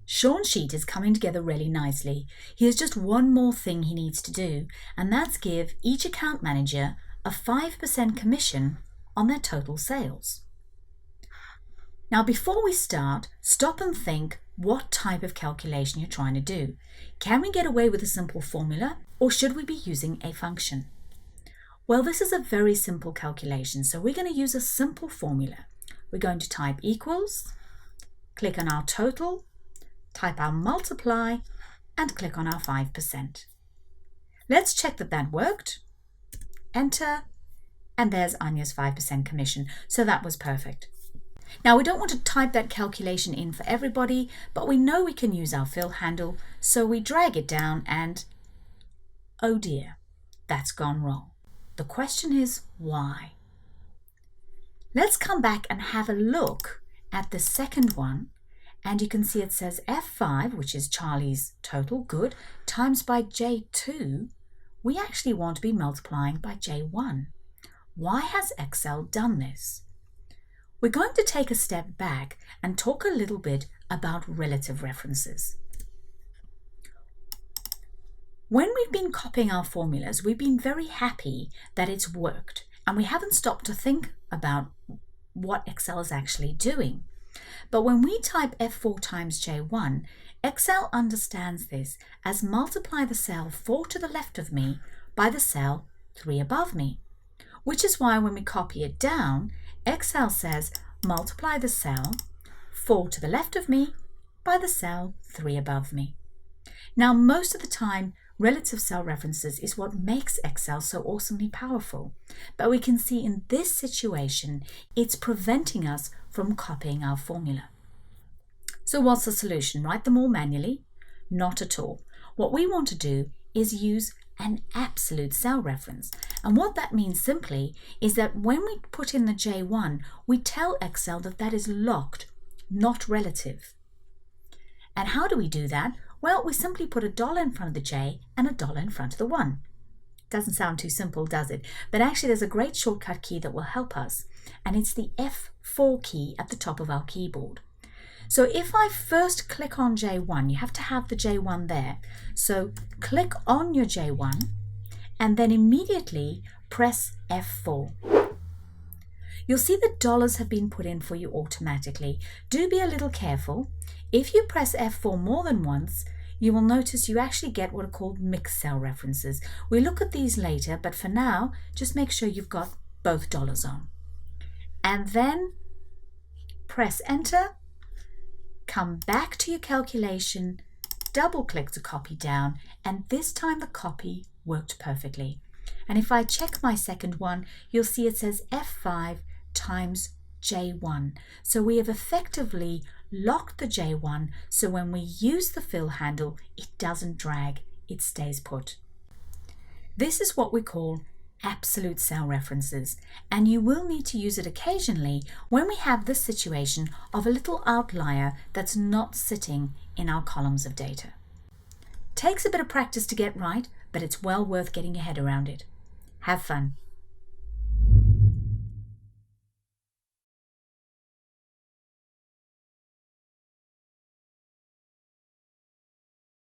Sean's sheet is coming together really nicely. He has just one more thing he needs to do, and that's give each account manager a 5% commission on their total sales. Now, before we start, stop and think what type of calculation you're trying to do. Can we get away with a simple formula, or should we be using a function? Well, this is a very simple calculation, so we're going to use a simple formula. We're going to type equals, click on our total, type our multiply, and click on our 5%. Let's check that that worked. Enter, and there's Anya's 5% commission, so that was perfect. Now, we don't want to type that calculation in for everybody, but we know we can use our fill handle, so we drag it down and, oh dear, that's gone wrong. The question is why? Let's come back and have a look at the second one, and you can see it says F5, which is Charlie's total, good, times by J2. We actually want to be multiplying by J1. Why has Excel done this? We're going to take a step back and talk a little bit about relative references. When we've been copying our formulas, we've been very happy that it's worked, and we haven't stopped to think about what Excel is actually doing. But when we type F4 times J1, Excel understands this as multiply the cell 4 to the left of me by the cell 3 above me, which is why when we copy it down, Excel says multiply the cell 4 to the left of me by the cell 3 above me. Now, most of the time, relative cell references is what makes Excel so awesomely powerful. But we can see in this situation, it's preventing us from copying our formula. So what's the solution? Write them all manually? Not at all. What we want to do is use an absolute cell reference. And what that means simply is that when we put in the J1, we tell Excel that that is locked, not relative. And how do we do that? Well, we simply put $1 in front of the J and $1 in front of the 1. Doesn't sound too simple, does it? But actually there's a great shortcut key that will help us, and it's the F4 key at the top of our keyboard. So if I first click on J1, you have to have the J1 there. So click on your J1 and then immediately press F4. You'll see the dollars have been put in for you automatically. Do be a little careful. If you press F4 more than once, you will notice you actually get what are called mixed cell references. We'll look at these later, but for now, just make sure you've got both dollars on. And then press Enter. Come back to your calculation, double click to copy down, and this time the copy worked perfectly. And if I check my second one, you'll see it says F5 times J1. So we have effectively locked the J1, so when we use the fill handle, it doesn't drag, it stays put. This is what we call absolute cell references, and you will need to use it occasionally when we have this situation of a little outlier that's not sitting in our columns of data. Takes a bit of practice to get right, but it's well worth getting your head around it. Have fun.